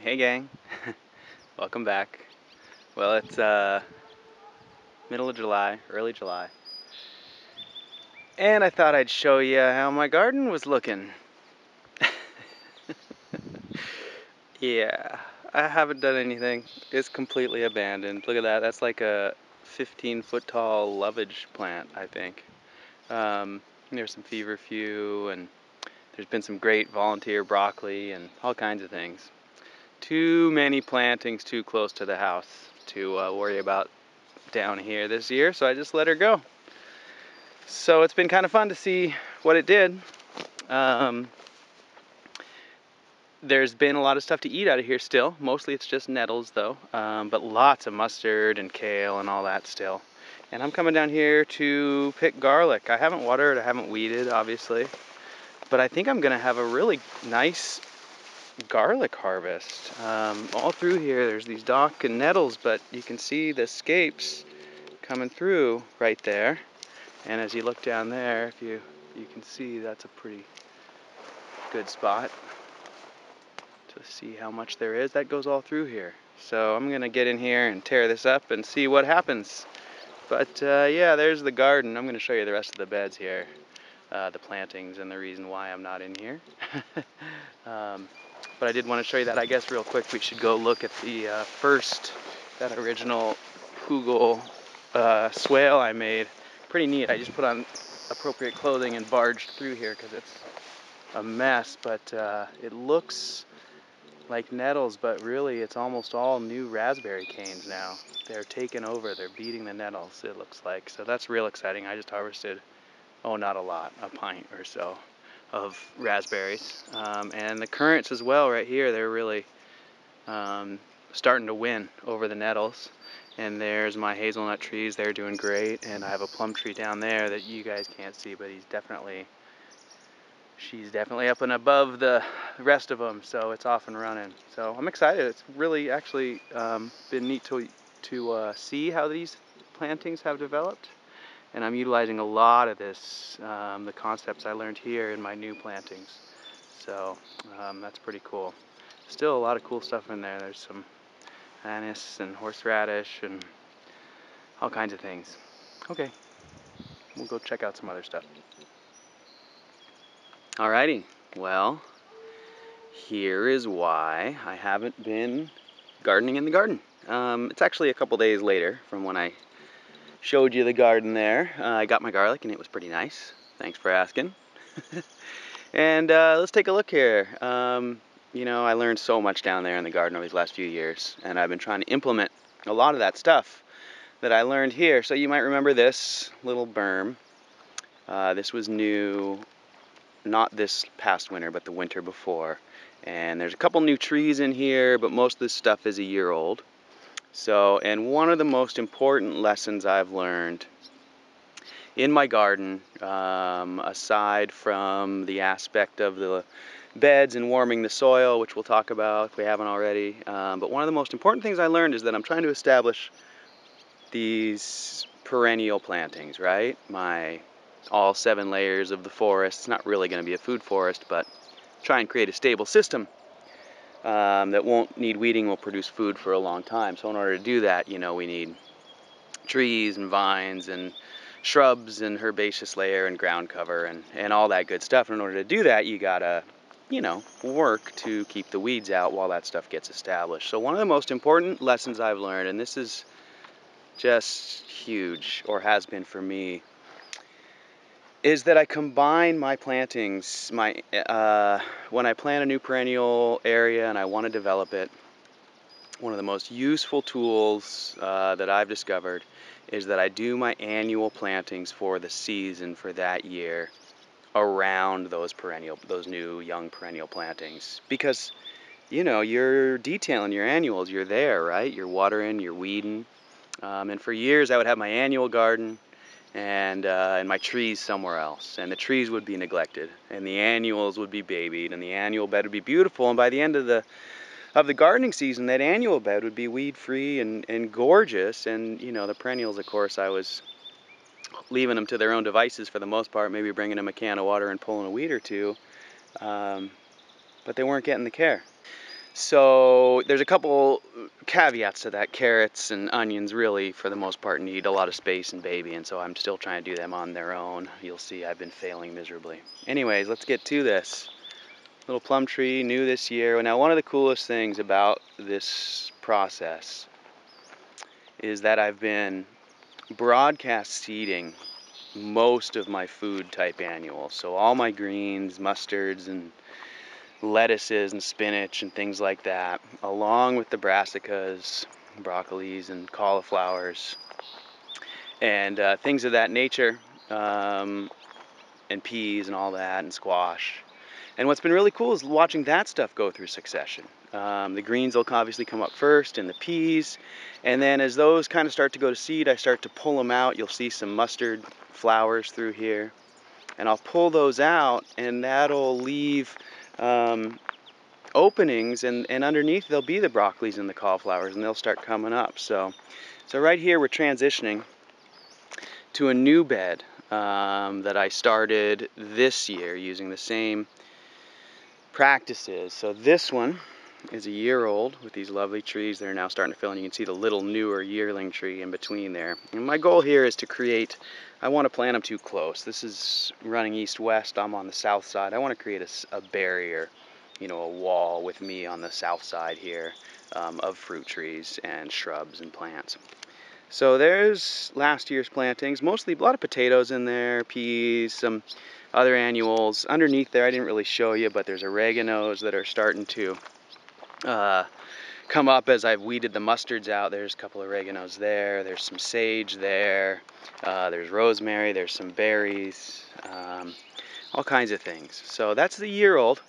Hey gang, welcome back. Well, it's middle of July, early July, and I thought I'd show you how my garden was looking. Yeah, I haven't done anything. It's completely abandoned. Look at that. That's like a 15-foot tall lovage plant, I think. There's some feverfew, and there's been some great volunteer broccoli and all kinds of things. Too many plantings too close to the house to worry about down here this year, so I just let her go. So it's been kind of fun to see what it did. There's been a lot of stuff to eat out of here still. Mostly it's just nettles though, but lots of mustard and kale and all that still. And I'm coming down here to pick garlic. I haven't watered, I haven't weeded obviously, but I think I'm gonna have a really nice garlic harvest. All through here there's these dock and nettles, but you can see the scapes coming through right there. And as you look down there, if you can see, that's a pretty good spot to see how much there is. That goes all through here. So I'm gonna get in here and tear this up and see what happens. But yeah, there's the garden. I'm gonna show you the rest of the beds here, the plantings and the reason why I'm not in here. But I did want to show you that. I guess real quick we should go look at the that original Hugel swale I made. Pretty neat. I just put on appropriate clothing and barged through here because it's a mess, but it looks like nettles, but really it's almost all new raspberry canes now. They're taking over, they're beating the nettles, it looks like. So that's real exciting. I just harvested, oh, not a lot, a pint or so of raspberries. And the currants as well right here, they're really starting to win over the nettles. And there's my hazelnut trees, they're doing great. And I have a plum tree down there that you guys can't see, but she's definitely up and above the rest of them, so it's off and running. So I'm excited. It's really actually been neat to see how these plantings have developed. And I'm utilizing a lot of this, the concepts I learned here in my new plantings. So that's pretty cool. Still a lot of cool stuff in there. There's some anise and horseradish and all kinds of things. Okay, we'll go check out some other stuff. Alrighty, well, here is why I haven't been gardening in the garden. It's actually a couple days later from when I showed you the garden there. I got my garlic and it was pretty nice. Thanks for asking. And let's take a look here. You know, I learned so much down there in the garden over these last few years, and I've been trying to implement a lot of that stuff that I learned here. So you might remember this little berm. This was new, not this past winter, but the winter before. And there's a couple new trees in here, but most of this stuff is a year old. So, and one of the most important lessons I've learned in my garden, aside from the aspect of the beds and warming the soil, which we'll talk about if we haven't already, but one of the most important things I learned is that I'm trying to establish these perennial plantings, right? All 7 layers of the forest. It's not really going to be a food forest, but try and create a stable system that won't need weeding, will produce food for a long time. So in order to do that, you know, we need trees and vines and shrubs and herbaceous layer and ground cover and all that good stuff. And in order to do that, you gotta, you know, work to keep the weeds out while that stuff gets established. So one of the most important lessons I've learned, and this is just huge, or has been for me, is that I combine my plantings, when I plant a new perennial area and I want to develop it, one of the most useful tools that I've discovered is that I do my annual plantings for the season for that year around those new young perennial plantings. Because, you know, you're detailing your annuals, you're there, right? You're watering, you're weeding. And for years I would have my annual garden and my trees somewhere else, and the trees would be neglected, and the annuals would be babied, and the annual bed would be beautiful, and by the end of the gardening season, that annual bed would be weed free and gorgeous. And you know, the perennials, of course, I was leaving them to their own devices for the most part, maybe bringing them a can of water and pulling a weed or two, but they weren't getting the care. So there's a couple caveats to that. Carrots and onions really, for the most part, need a lot of space and baby, and so I'm still trying to do them on their own. You'll see I've been failing miserably. Anyways, let's get to this. Little plum tree, new this year. Now, one of the coolest things about this process is that I've been broadcast seeding most of my food type annuals. So all my greens, mustards, and lettuces and spinach and things like that, along with the brassicas, broccolis, and cauliflowers, and things of that nature, and peas and all that, and squash. And what's been really cool is watching that stuff go through succession. The greens will obviously come up first, and the peas, and then as those kind of start to go to seed, I start to pull them out. You'll see some mustard flowers through here, and I'll pull those out, and that'll leave openings, and underneath there'll be the broccolis and the cauliflowers, and they'll start coming up. So right here we're transitioning to a new bed that I started this year using the same practices. So this one is a year old with these lovely trees. They're now starting to fill, and you can see the little newer yearling tree in between there. And my goal here is to create, I want to plant them too close. This is running east-west. I'm on the south side. I want to create a barrier, you know, a wall with me on the south side here of fruit trees and shrubs and plants. So there's last year's plantings, mostly a lot of potatoes in there, peas, some other annuals. Underneath there I didn't really show you, but there's oreganos that are starting to come up as I've weeded the mustards out. There's a couple of oreganos there, there's some sage there, there's rosemary, there's some berries, all kinds of things. So that's the year old.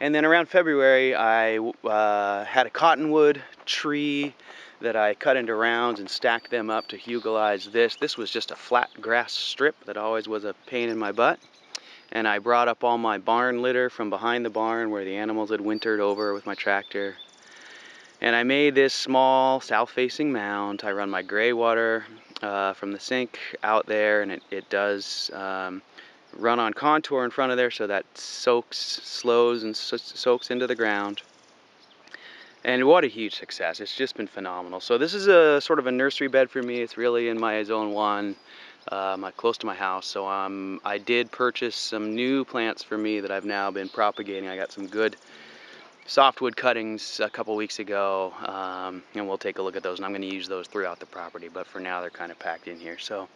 And then around February I had a cottonwood tree that I cut into rounds and stacked them up to hugelize this. This was just a flat grass strip that always was a pain in my butt. And I brought up all my barn litter from behind the barn where the animals had wintered over with my tractor. And I made this small south-facing mound. I run my gray water from the sink out there, and it does run on contour in front of there, so that slows and soaks into the ground. And what a huge success. It's just been phenomenal. So this is a sort of a nursery bed for me. It's really in my zone 1, close to my house. So I did purchase some new plants for me that I've now been propagating. I got some good softwood cuttings a couple weeks ago, and we'll take a look at those, and I'm going to use those throughout the property, but for now they're kind of packed in here. So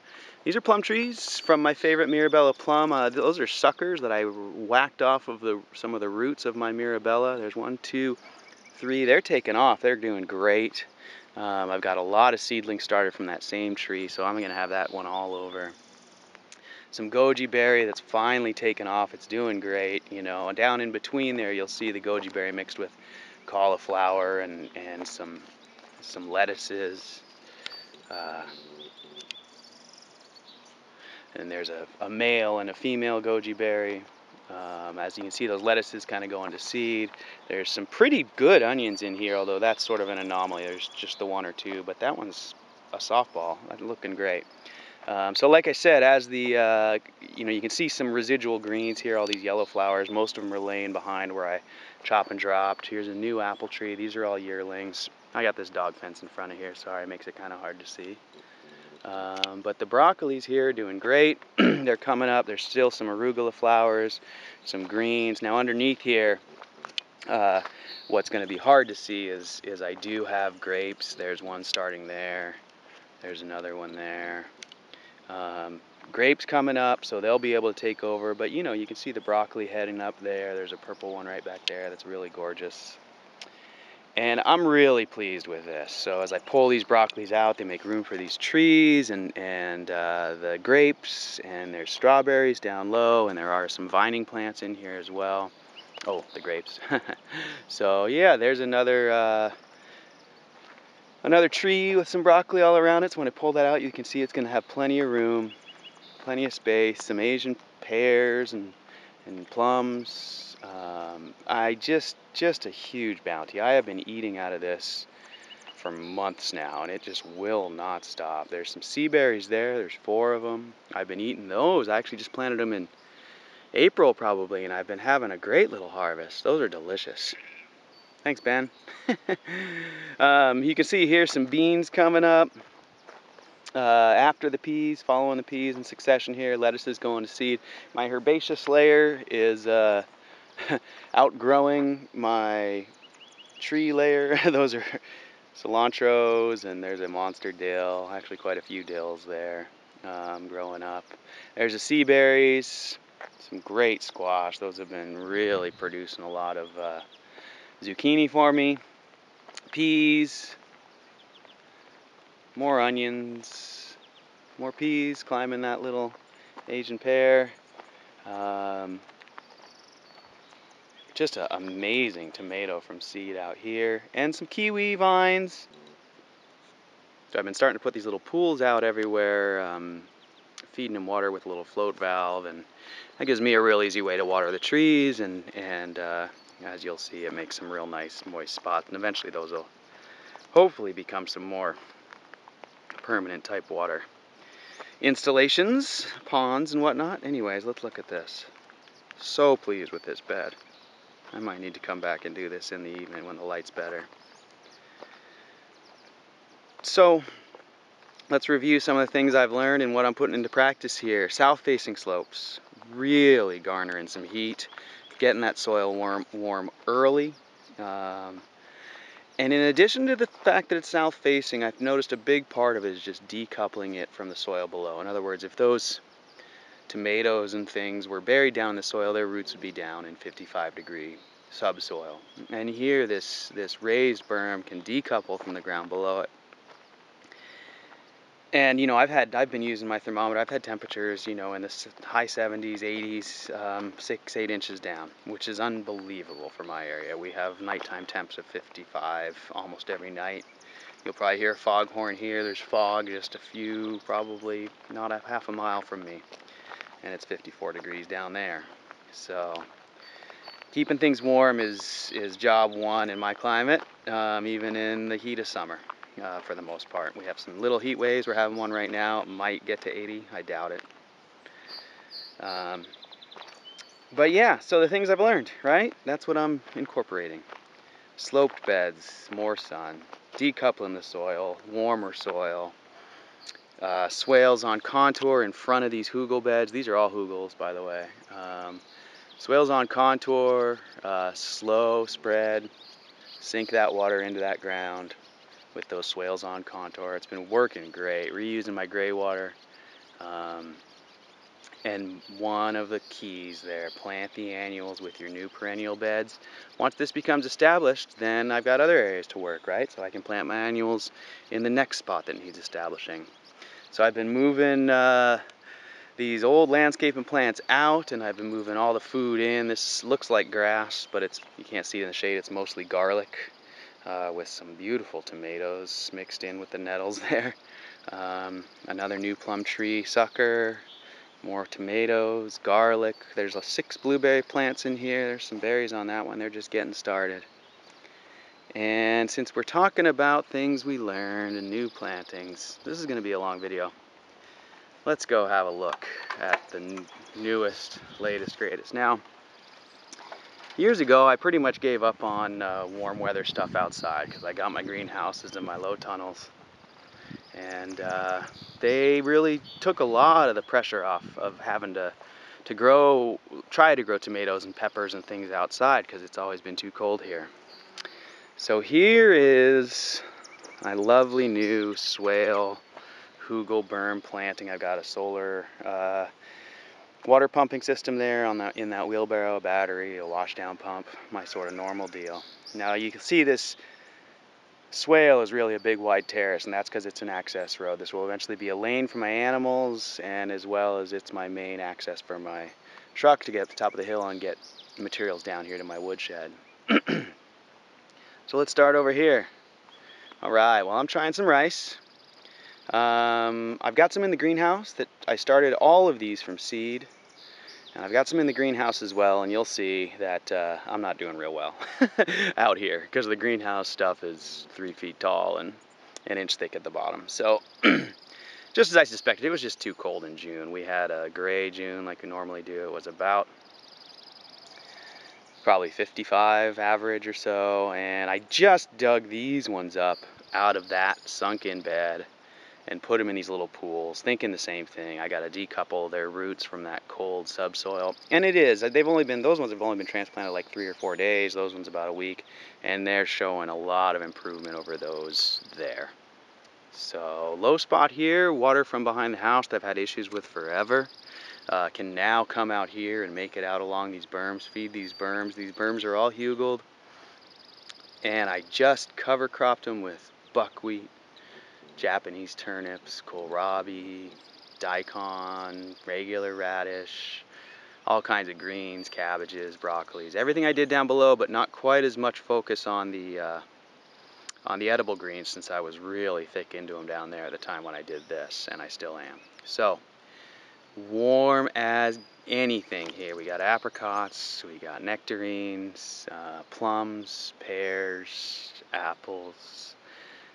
these are plum trees from my favorite Mirabella plum. Those are suckers that I whacked off of some of the roots of my Mirabella. There's 1, 2, 3. They're taking off. They're doing great. I've got a lot of seedlings started from that same tree, so I'm going to have that one all over. Some goji berry that's finally taken off. It's doing great, you know. And down in between there you'll see the goji berry mixed with cauliflower and some lettuces. And there's a male and a female goji berry. As you can see, those lettuces kind of go into seed. There's some pretty good onions in here, although that's sort of an anomaly. There's just the 1 or 2, but that one's a softball. That's looking great. So like I said, as the, you know, you can see some residual greens here, all these yellow flowers. Most of them are laying behind where I chop and dropped. Here's a new apple tree. These are all yearlings. I got this dog fence in front of here. Sorry, it makes it kind of hard to see. But the broccolis here are doing great. They're coming up. There's still some arugula flowers, some greens. Now underneath here, what's going to be hard to see is I do have grapes. There's one starting there. There's another one there. Grapes coming up, so they'll be able to take over. But you know, you can see the broccoli heading up there. There's a purple one right back there that's really gorgeous. And I'm really pleased with this. So as I pull these broccolis out, they make room for these trees and the grapes, and there's strawberries down low, and there are some vining plants in here as well. Oh, the grapes. So yeah, there's another tree with some broccoli all around it. So when I pull that out, you can see it's going to have plenty of room, plenty of space, some Asian pears and plums. Just a huge bounty. I have been eating out of this for months now, and it just will not stop. There's some sea berries there. There's 4 of them. I've been eating those. I actually just planted them in April probably, and I've been having a great little harvest. Those are delicious. Thanks, Ben. You can see here some beans coming up after the peas, following the peas in succession here. Lettuce is going to seed. My herbaceous layer is outgrowing my tree layer. Those are cilantros, and there's a monster dill, actually quite a few dills there growing up. There's the sea berries, some great squash. Those have been really producing a lot of zucchini for me. Peas, more onions, more peas climbing that little Asian pear. Just an amazing tomato from seed out here, and some kiwi vines. So I've been starting to put these little pools out everywhere, feeding them water with a little float valve, and that gives me a real easy way to water the trees, and as you'll see, it makes some real nice moist spots, and eventually those will hopefully become some more permanent type water installations, ponds and whatnot. Anyways, let's look at this. So pleased with this bed. I might need to come back and do this in the evening when the light's better. So let's review some of the things I've learned and what I'm putting into practice here. South-facing slopes, really garnering some heat, getting that soil warm early. And in addition to the fact that it's south-facing, I've noticed a big part of it is just decoupling it from the soil below. In other words, if those tomatoes and things were buried down in the soil, their roots would be down in 55-degree subsoil. And here, this raised berm can decouple from the ground below it. And I've been using my thermometer. I've had temperatures, in the high 70s, 80s, 6-8 inches down, which is unbelievable for my area. We have nighttime temps of 55 almost every night. You'll probably hear a foghorn here. There's fog just a few, probably not a half a mile from me, and it's 54 degrees down there. So keeping things warm is job one in my climate, even in the heat of summer. For the most part. We have some little heat waves. We're having one right now. It might get to 80. I doubt it. But yeah, so the things I've learned, right? That's what I'm incorporating. Sloped beds, more sun, decoupling the soil, warmer soil, swales on contour in front of these hugel beds. These are all hugels, by the way. Swales on contour, slow spread, sink that water into that ground with those swales on contour. It's been working great. Reusing my gray water. And one of the keys there, plant the annuals with your new perennial beds. Once this becomes established, then I've got other areas to work, right? So I can plant my annuals in the next spot that needs establishing. So I've been moving these old landscaping plants out, and I've been moving all the food in. This looks like grass, but you can't see it in the shade. It's mostly garlic. With some beautiful tomatoes mixed in with the nettles there. Another new plum tree sucker, more tomatoes, garlic. There's 6 blueberry plants in here. There's some berries on that one. They're just getting started. And since we're talking about things we learned and new plantings, this is going to be a long video. Let's go have a look at the newest, latest, greatest. Now, years ago, I pretty much gave up on warm weather stuff outside because I got my greenhouses and my low tunnels. And they really took a lot of the pressure off of having to try to grow tomatoes and peppers and things outside because it's always been too cold here. So here is my lovely new swale hugel berm planting. I've got a solar water pumping system there in that wheelbarrow, a battery, a washdown pump, my sort of normal deal. Now you can see this swale is really a big wide terrace, and that's because it's an access road. This will eventually be a lane for my animals, and as well as it's my main access for my truck to get to the top of the hill and get materials down here to my woodshed. So let's start over here. Alright, well, I'm trying some rice. I've got some in the greenhouse that I started all of these from seed. And I've got some in the greenhouse as well, and you'll see that I'm not doing real well out here because the greenhouse stuff is 3 feet tall and an inch thick at the bottom. So just as I suspected, it was just too cold in June. We had a gray June like we normally do. It was about probably 55 average or so, and I just dug these ones up out of that sunken bed and put them in these little pools, thinking the same thing. I got to decouple their roots from that cold subsoil, and it is. Those ones have only been transplanted like 3 or 4 days. Those ones about a week, and they're showing a lot of improvement over those there. So low spot here, water from behind the house that I've had issues with forever. Can now come out here and make it out along these berms, feed these berms. These berms are all hugeled, and I just cover cropped them with buckwheat, Japanese turnips, kohlrabi, daikon, regular radish, all kinds of greens, cabbages, broccolis, everything I did down below, but not quite as much focus on the edible greens, since I was really thick into them down there at the time when I did this, and I still am. So warm as anything here. We got apricots, we got nectarines, plums, pears, apples.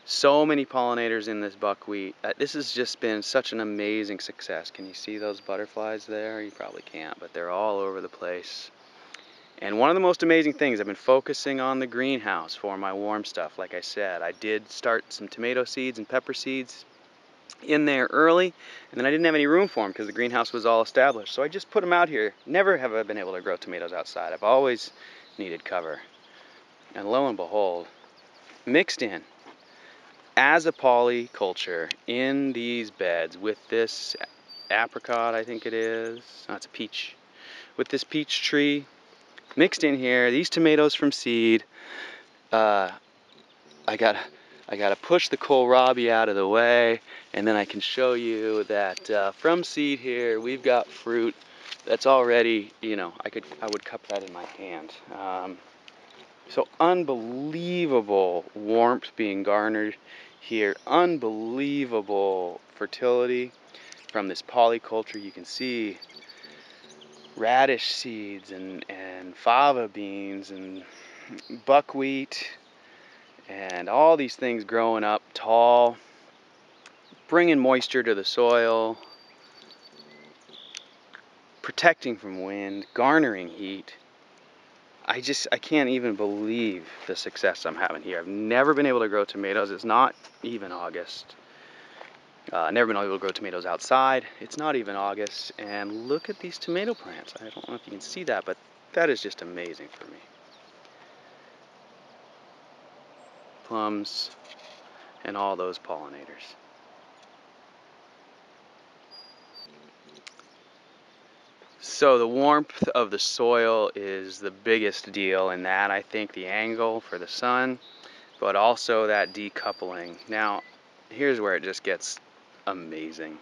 So many pollinators in this buckwheat. This has just been such an amazing success. Can you see those butterflies there? You probably can't, but they're all over the place. And one of the most amazing things, I've been focusing on the greenhouse for my warm stuff. Like I said, I did start some tomato seeds and pepper seeds in there early, and then I didn't have any room for them because the greenhouse was all established. So I just put them out here. Never have I been able to grow tomatoes outside. I've always needed cover. And lo and behold, mixed in as a polyculture in these beds with this apricot, I think it is. No, it's a peach. With this peach tree mixed in here, these tomatoes from seed. I gotta push the kohlrabi out of the way, and then I can show you that from seed here we've got fruit that's already, I would cup that in my hand. So unbelievable warmth being garnered here, unbelievable fertility from this polyculture. You can see radish seeds and fava beans and buckwheat and all these things growing up tall, bringing moisture to the soil, protecting from wind, garnering heat. I can't even believe the success I'm having here. I've never been able to grow tomatoes. It's not even August. Never been able to grow tomatoes outside. It's not even August. And look at these tomato plants. I don't know if you can see that, but that is just amazing for me. Plums and all those pollinators. So the warmth of the soil is the biggest deal in that. I think the angle for the sun, but also that decoupling. Now, here's where it just gets amazing.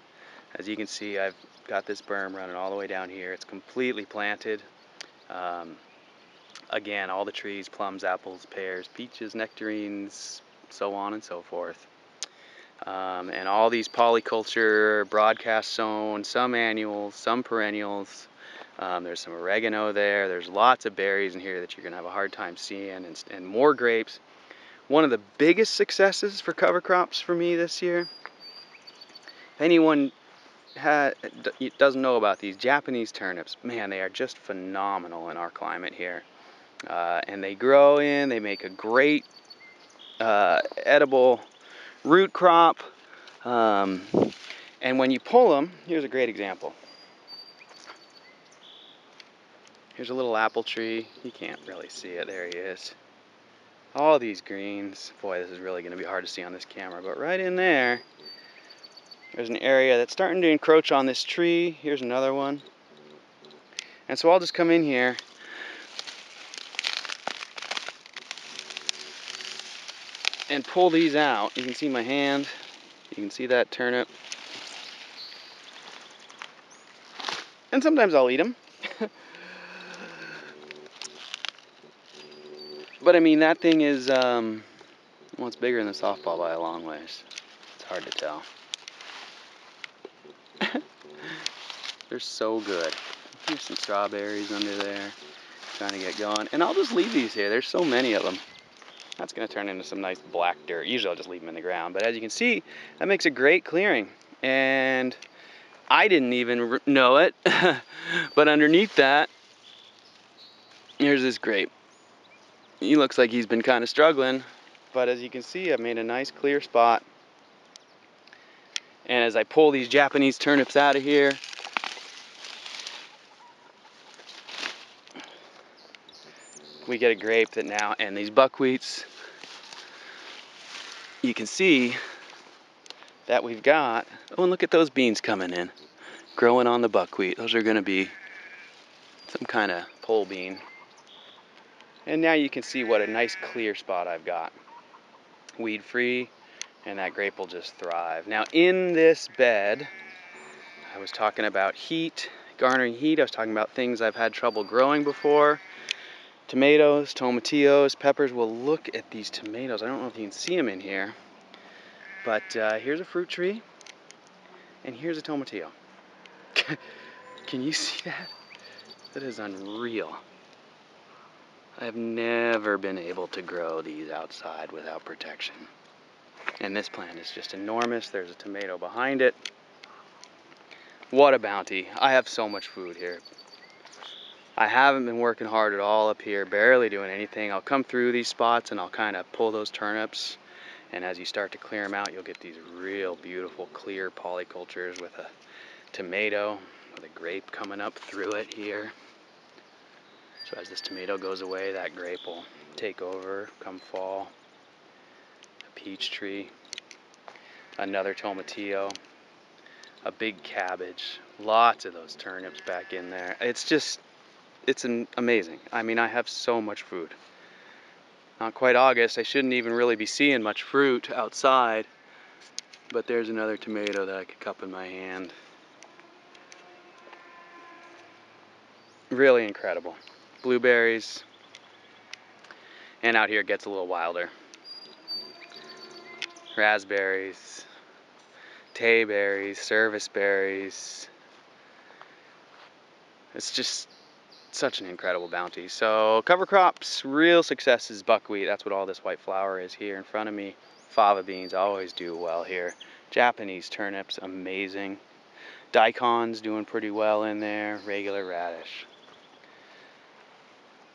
As you can see, I've got this berm running all the way down here. It's completely planted. Again, all the trees, plums, apples, pears, peaches, nectarines, so on and so forth. And all these polyculture, broadcast sown, some annuals, some perennials. There's some oregano there. There's lots of berries in here that you're going to have a hard time seeing, and more grapes. One of the biggest successes for cover crops for me this year, if anyone doesn't know about these Japanese turnips, man, they are just phenomenal in our climate here. And they grow they make a great edible root crop. And when you pull them, here's a great example. Here's a little apple tree. You can't really see it. There he is. All these greens. Boy, this is really going to be hard to see on this camera, but right in there, there's an area that's starting to encroach on this tree. Here's another one. And so I'll just come in here and pull these out. You can see my hand. You can see that turnip. And sometimes I'll eat them. But I mean, that thing is, well, it's bigger than a softball by a long ways. It's hard to tell. They're so good. Here's some strawberries under there, trying to get going. And I'll just leave these here. There's so many of them. That's going to turn into some nice black dirt. Usually I'll just leave them in the ground. But as you can see, that makes a great clearing. And I didn't even know it. But underneath that, Here's this grape. He looks like he's been kind of struggling, but as you can see, I've made a nice clear spot. And as I pull these Japanese turnips out of here, we get a grape that now, and these buckwheats, you can see that we've got, oh, and look at those beans coming in, growing on the buckwheat. Those are gonna be some kind of pole bean. And now you can see what a nice clear spot I've got. Weed free, and that grape will just thrive. Now in this bed, I was talking about heat, garnering heat. I was talking about things I've had trouble growing before. Tomatoes, tomatillos, peppers. Well, look at these tomatoes. I don't know if you can see them in here, but here's a fruit tree, and here's a tomatillo. Can you see that? That is unreal. I have never been able to grow these outside without protection. And this plant is just enormous. There's a tomato behind it. What a bounty. I have so much food here. I haven't been working hard at all up here, barely doing anything. I'll come through these spots and I'll kind of pull those turnips. And as you start to clear them out, you'll get these real beautiful clear polycultures with a tomato, with a grape coming up through it here. So as this tomato goes away, that grape will take over come fall. A peach tree, another tomatillo, a big cabbage, lots of those turnips back in there. It's amazing. I mean, I have so much food. Not quite August, I shouldn't even really be seeing much fruit outside, but there's another tomato that I could cup in my hand. Really incredible. Blueberries, and out here it gets a little wilder. Raspberries, tayberries, service berries. It's just such an incredible bounty. So cover crops, real success is buckwheat. That's what all this white flour is here in front of me. Fava beans always do well here. Japanese turnips, amazing. Daikons doing pretty well in there. Regular radish.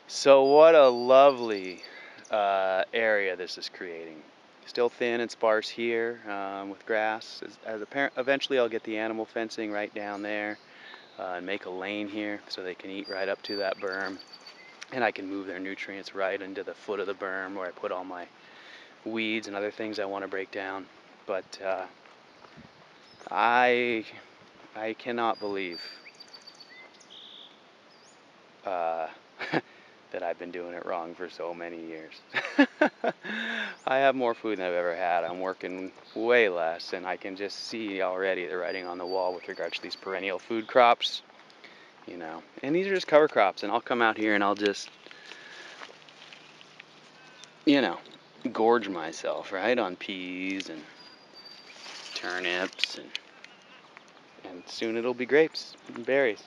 So what a lovely area this is creating. Still thin and sparse here with grass. Eventually I'll get the animal fencing right down there and make a lane here so they can eat right up to that berm. And I can move their nutrients right into the foot of the berm where I put all my weeds and other things I want to break down. But I cannot believe that I've been doing it wrong for so many years. I have more food than I've ever had. I'm working way less, and I can just see already the writing on the wall with regards to these perennial food crops, you know. And these are just cover crops, and I'll come out here and I'll just, you know, gorge myself, right, on peas and turnips, and soon it'll be grapes and berries.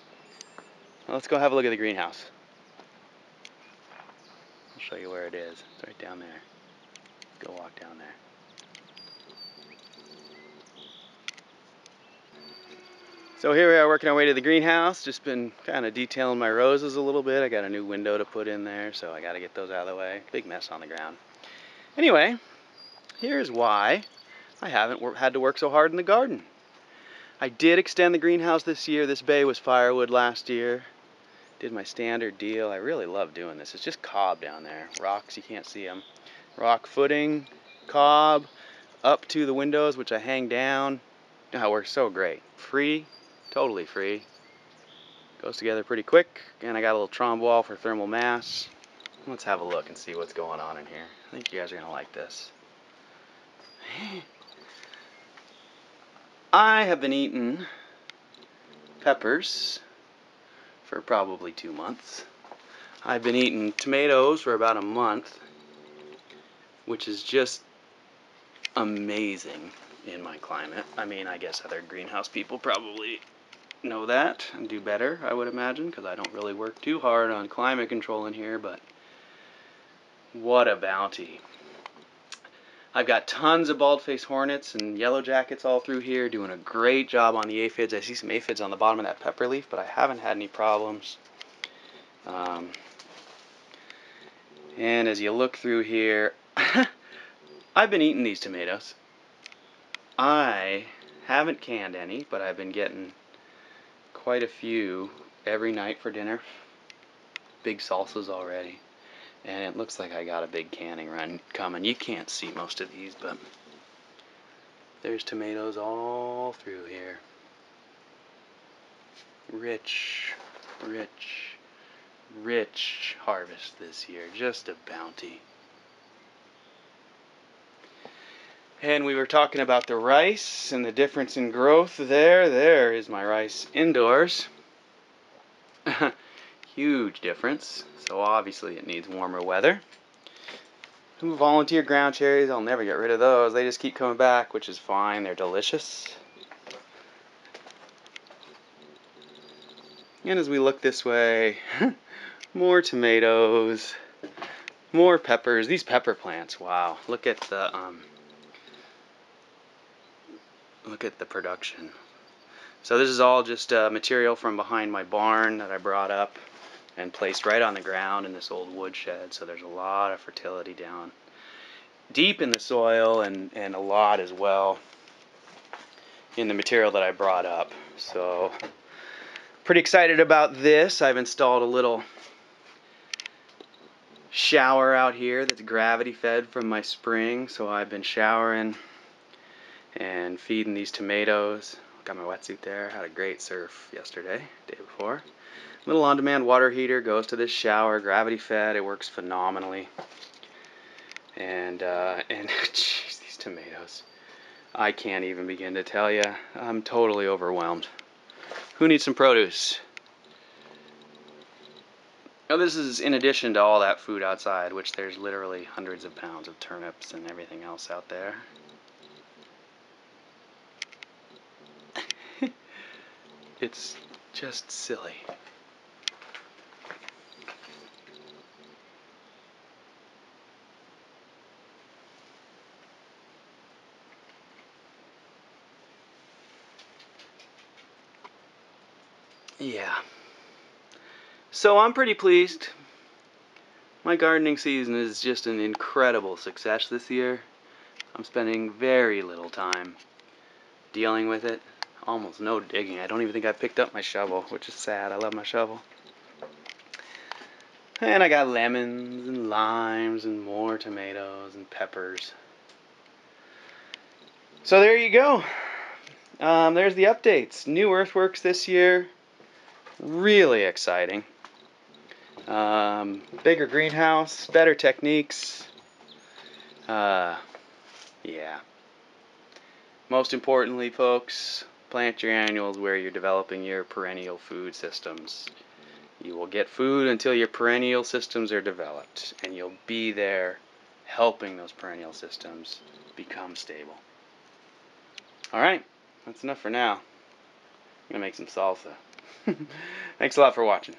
Well, let's go have a look at the greenhouse. I'll show you where it is. It's right down there. Go walk down there. So here we are working our way to the greenhouse. Just been kind of detailing my roses a little bit. I got a new window to put in there, so I got to get those out of the way. Big mess on the ground. Anyway, here's why I haven't had to work so hard in the garden. I did extend the greenhouse this year. This bay was firewood last year. Did my standard deal. I really love doing this. It's just cob down there. Rocks, you can't see them. Rock footing, cob, up to the windows, which I hang down. Oh, it works so great. Free, totally free. Goes together pretty quick. And I got a little trombe wall for thermal mass. Let's have a look and see what's going on in here. I think you guys are going to like this. I have been eating peppers for probably 2 months. I've been eating tomatoes for about a month, which is just amazing in my climate. I mean, I guess other greenhouse people probably know that and do better, I would imagine, because I don't really work too hard on climate control in here, but what a bounty. I've got tons of bald-faced hornets and yellow jackets all through here, doing a great job on the aphids. I see some aphids on the bottom of that pepper leaf, but I haven't had any problems. And as you look through here, I've been eating these tomatoes. I haven't canned any, but I've been getting quite a few every night for dinner. Big salsas already. And it looks like I got a big canning run coming. You can't see most of these, but there's tomatoes all through here. Rich, rich, rich harvest this year. Just a bounty. And we were talking about the rice and the difference in growth there. There is my rice indoors. Huge difference. So obviously it needs warmer weather. Volunteer ground cherries, I'll never get rid of those. They just keep coming back, which is fine. They're delicious. And as we look this way, more tomatoes, more peppers. These pepper plants, wow. Look at the production. So this is all just material from behind my barn that I brought up and placed right on the ground in this old woodshed. So there's a lot of fertility down deep in the soil, and a lot as well in the material that I brought up. So pretty excited about this. I've installed a little shower out here that's gravity fed from my spring. So I've been showering and feeding these tomatoes. Got my wetsuit there. Had a great surf yesterday, day before. Little on-demand water heater goes to this shower, gravity fed. It works phenomenally. And geez, these tomatoes. I can't even begin to tell you. I'm totally overwhelmed. Who needs some produce? Now this is in addition to all that food outside, which there's literally hundreds of pounds of turnips and everything else out there. It's just silly. Yeah. So I'm pretty pleased. My gardening season is just an incredible success this year. I'm spending very little time dealing with it. Almost no digging. I don't even think I picked up my shovel, which is sad. I love my shovel. And I got lemons and limes and more tomatoes and peppers. So there you go. There's the updates. New earthworks this year. Really exciting. Bigger greenhouse, better techniques. Yeah. Most importantly, folks, plant your annuals where you're developing your perennial food systems. You will get food until your perennial systems are developed, and you'll be there helping those perennial systems become stable. Alright, that's enough for now. I'm going to make some salsa. Thanks a lot for watching.